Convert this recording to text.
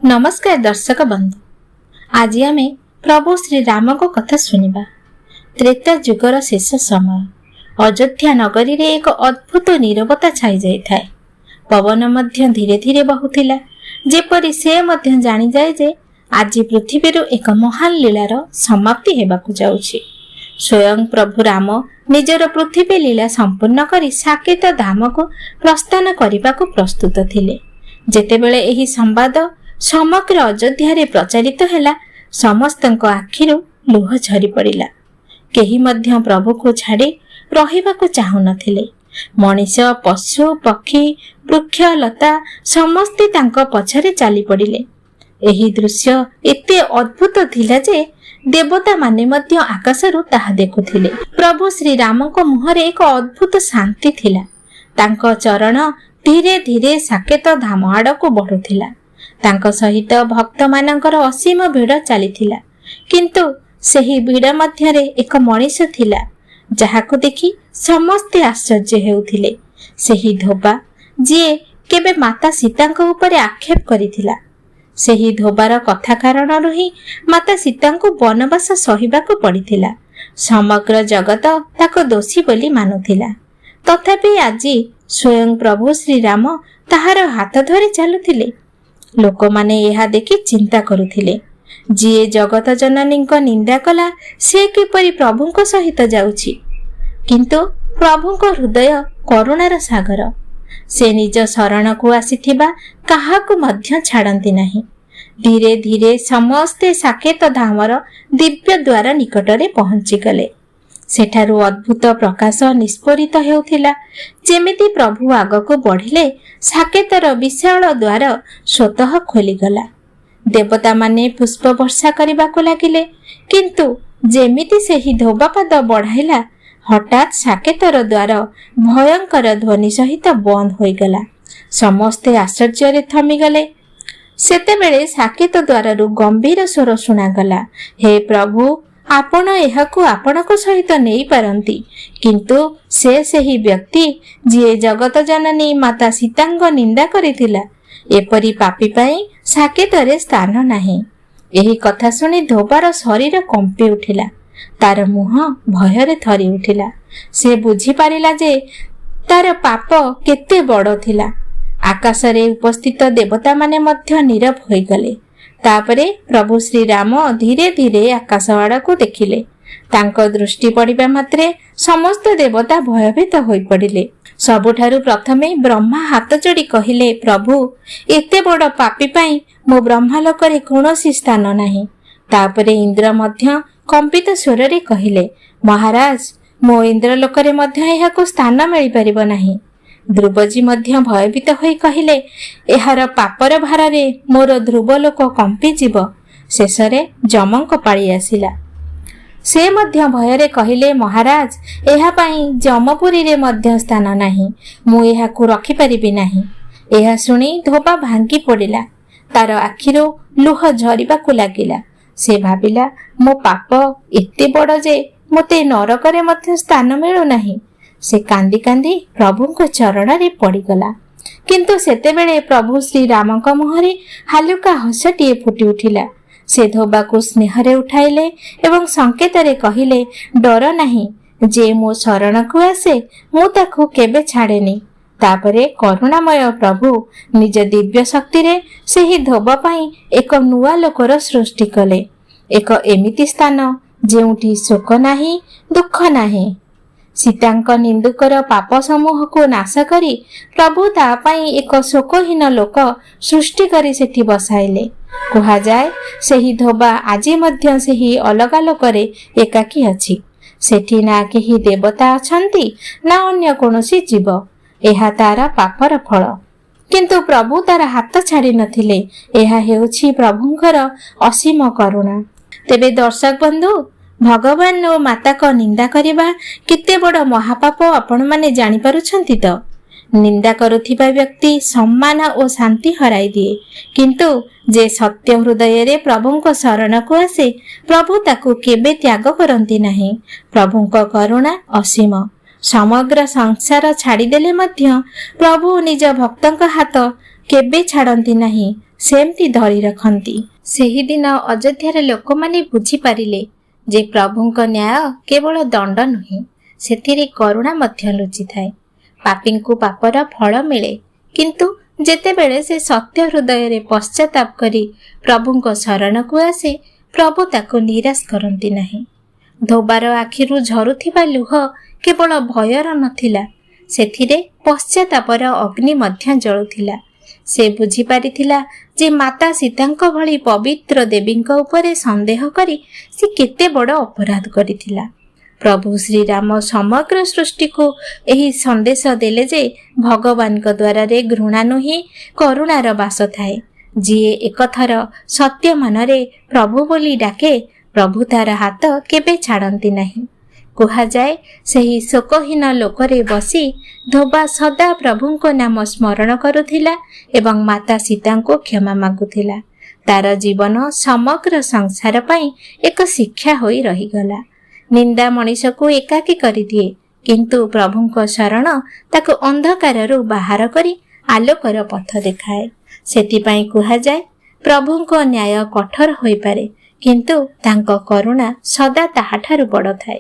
नमस्कार दर्शक बंधु, आज आम प्रभु श्री राम को कथा सुनिबा। त्रेता जुगर शेष समय अयोध्या नगरी रे एक अद्भुत नीरवता छाई जाई थाए। पवन मध्य धीरे धीरे बहुथिला, जेपरि से मध्य जानी जाए जे आज पृथ्वी रो एक महान लीलार समाप्ति हेबाकु जाउछि। स्वयं प्रभु राम निजर पृथ्वी लीला संपूर्ण करी साकेत धाम को प्रस्थान करिबाकु प्रस्तुत थिले। जेतेबेले एही संवाद समग्र अयोध्या रे प्रचारित हैला, समस्तଙ୍କ आखिरु लुह झरी पड़िला। केही मध्य प्रभु को छाड़ी रहिबाकु चाहु नथिले। मनीष, पशु, पक्षी, वृक्ष, लता समस्ते तांको पछरे चाली पड़िले। एही दृश्य एते अद्भुत थिला जे देवता माने मध्य आकाशरु ताहा देखुथिले। प्रभु श्री रामको मुहरे एक अद्भुत शांति थिला। तांको चरण धीरे धीरे साकेत धाम आड़को बढ़ुथिला। तांको सहित भक्त मानकर असीम भीड़ चलीथिला, किंतु सेही भीड़ मध्यरे एक मनीष थिला, जाहाको देखि समस्ते आश्चर्य हेउथिले। सेही धोबा जे केबे माता सीतांको ऊपर आक्षेप करिथिला। सेही धोबार कथा कारणरु ही माता सीतांको वनवास सहिबाकु पड़िथिला। समग्र जगत ताको दोषी बोली मानुथिला। तथापि आज स्वयं प्रभु श्री राम ताहार हाथ धरि चलुथिले। लोक माने यहा देखि चिंता करुथिले, जिए जगत जननीଙ୍କ निंदा कला से किपरि प्रभुଙ୍କ सहित जाउछि। किंतु प्रभुଙ୍କ हृदय करुणार सागर। से निज शरण को आसीथिबा काहाकु मध्य छाड़ंती नाही। धीरे धीरे समस्ते साकेत धामर दिव्य द्वार निकटरे पहुंची गले। सेठारु अद्भुत प्रकाश निस्फोरित हेउथिला। जेमिति प्रभु आगको बढ़िले साकेतर विशाल द्वार स्वतः खोलीगला। देवता माने पुष्प वर्षा करबाको लागिले, किंतु जेमिति सेही धोबापाद बढ़ाइला, हठात साकेतर द्वार भयंकर ध्वनि सहित बंद होइगला। समस्ते आश्चर्य थमिगले। सेतेबेले साकेत द्वाररु गंभीर स्वर सुनागला, हे प्रभु, आपण एहाकु आपणको सहित नेई पारंती, किंतु से सेही व्यक्ति जे जगत जननी माता सीतांग निंदा करिथिला। एपरि पापी पई साकेतरे स्थान नाही। एही कथा सुनी धोबार शरीर कंपी उठिला। तार मुह भयरे थरी उठिला। से बुझी पारिला जे तार पाप केते बड़ थिला। आकाशरे उपस्थित देवता माने मध्य नीरव होई गले। तापरे प्रभु श्री राम धीरे धीरे आकाश आड़को देखिले। तांको दृष्टि पड़िबा मात्रे समस्त देवता भयभीत होई पड़िले। सबुठारु प्रथमे ब्रह्मा हाथ जोड़ी कहिले, प्रभु, एते बड़ पापी पई मो ब्रह्मालोकरे कौनसी स्थान नाही। तापरे इंद्र मध्य कंपित स्वर रे कहिले, महाराज, मो इंद्रलोकरे मध्य एहाको स्थान मिलि परिबो नाही। ध्रुवजी मध्य भयभीत होई कहिले, एहार पापर भारे मोर ध्रुवलोक कंपी जीव। शेषरे जमंक पाळी आसिला। से मध्य भयरे कहिले, महाराज, एहा पई जमपुरी रे मध्य स्थान नाही। मु एहाकु रखि परिबि नाही। एहा सुनी धोबा भांगी पड़िला। तार आखिरो लुह झरिबाकु लागिला। से भाबिला, मो पाप एते बड़ जे मते नरकरे मध्य स्थान मिलु नाही। से कांदी कांदी प्रभुଙ୍କ चरण रे पड़ीगला। किंतु सेतेबेले प्रभु श्री रामଙ୍କ मुहरे हालुका हसटिए फुटी उठिला। से धोबा को स्नेह रे उठाइले एवं संकेत रे कहिले, डर नाही, जे मो शरण को आसे मु ताकू केबे छाड़ेनी। तापरे करुणामय प्रभु निज दिव्य शक्ति रे सेही धोबा पई एक नुआ लोकर सृष्टि कले। एक एमिति स्थान जेउठी शोक नाही, दुख नाही। सीतांक निंदुकर पाप समूह को नाश करी प्रभु ता पाई एक शोकहीन लोक सृष्टि करी सेठी बसाइले। कहा जाए, सेही धोबा आजी मध्य सेही अलगा लोकरे एकाकी अछि। सेठी ना केही देवता अछंती, ना अन्य कोनोसी जीव। एहा तारा पापर फल। किंतु प्रभु तारा हाथ छाड़ी नथिले। एहा हेउछि प्रभुंकर असीम करुणा। तेबे दर्शक बंधु, भगवान और माता को निंदा करिबा केते बड़ महापाप आपण माने जानि पारुछंती तो। निंदा करुथिबा व्यक्ति सम्मान और शांति हराई दिए, किंतु जे सत्य हृदय रे प्रभुଙ୍କ शरण को आसे प्रभु ताकू केबे त्याग करंती नाही। प्रभुଙ୍କ करुणा असीम। समग्र संसार छाड़ी देले मध्य प्रभु निज भक्तଙ୍କ हाथ केबे छाड़ंती नाही। ସେମିତି ଧରି ରଖନ୍ତି। ସେହିଦିନ ଅଯୋଧ୍ୟାର ଲୋକମାନେ ବୁଝିପାରିଲେ ଯେ ପ୍ରଭୁଙ୍କ ନ୍ୟାୟ କେବଳ ଦଣ୍ଡ ନୁହେଁ, ସେଥିରେ କରୁଣା ମଧ୍ୟ ଲୁଚିଥାଏ। ପାପୀଙ୍କୁ ପାପର ଫଳ ମିଳେ, କିନ୍ତୁ ଯେତେବେଳେ ସେ ସତ୍ୟ ହୃଦୟରେ ପଶ୍ଚାତାପ କରି ପ୍ରଭୁଙ୍କ ଶରଣକୁ ଆସେ, ପ୍ରଭୁ ତାକୁ ନିରାଶ କରନ୍ତି ନାହିଁ। ଧୋବାର ଆଖିରୁ ଝରୁଥିବା ଲୁହ କେବଳ ଭୟର ନଥିଲା, ସେଥିରେ ପଶ୍ଚାତାପର ଅଗ୍ନି ମଧ୍ୟ ଜଳୁଥିଲା। ସେ ବୁଝିପାରିଥିଲା ଯେ ମାତା ସୀତାଙ୍କ ଭଳି ପବିତ୍ର ଦେବୀଙ୍କ ଉପରେ ସନ୍ଦେହ କରି ସେ କେତେ ବଡ଼ ଅପରାଧ କରିଥିଲା। ପ୍ରଭୁ ଶ୍ରୀରାମ ସମଗ୍ର ସୃଷ୍ଟିକୁ ଏହି ସନ୍ଦେଶ ଦେଲେ ଯେ ଭଗବାନଙ୍କ ଦ୍ୱାରରେ ଘୃଣା ନୁହେଁ, କରୁଣାର ବାସ ଥାଏ। ଯିଏ ଏକଥର ସତ୍ୟ ମନରେ ପ୍ରଭୁ ବୋଲି ଡାକେ, ପ୍ରଭୁ ତାର ହାତ କେବେ ଛାଡ଼ନ୍ତି ନାହିଁ। କୁହାଯାଏ, ସେହି ଶୋକହୀନ ଲୋକରେ ବସି ଧୋବା ସଦା ପ୍ରଭୁଙ୍କ ନାମ ସ୍ମରଣ କରୁଥିଲା ଏବଂ ମାତା ସୀତାଙ୍କୁ କ୍ଷମା ମାଗୁଥିଲା। ତାର ଜୀବନ ସମଗ୍ର ସଂସାର ପାଇଁ ଏକ ଶିକ୍ଷା ହୋଇ ରହିଗଲା। ନିନ୍ଦା ମଣିଷକୁ ଏକାକୀ କରିଦିଏ, କିନ୍ତୁ ପ୍ରଭୁଙ୍କ ଶରଣ ତାକୁ ଅନ୍ଧକାରରୁ ବାହାର କରି ଆଲୋକର ପଥ ଦେଖାଏ। ସେଥିପାଇଁ କୁହାଯାଏ, ପ୍ରଭୁଙ୍କ ନ୍ୟାୟ କଠୋର ହୋଇପାରେ, କିନ୍ତୁ ତାଙ୍କ କରୁଣା ସଦା ତାହାଠାରୁ ବଡ଼ ଥାଏ।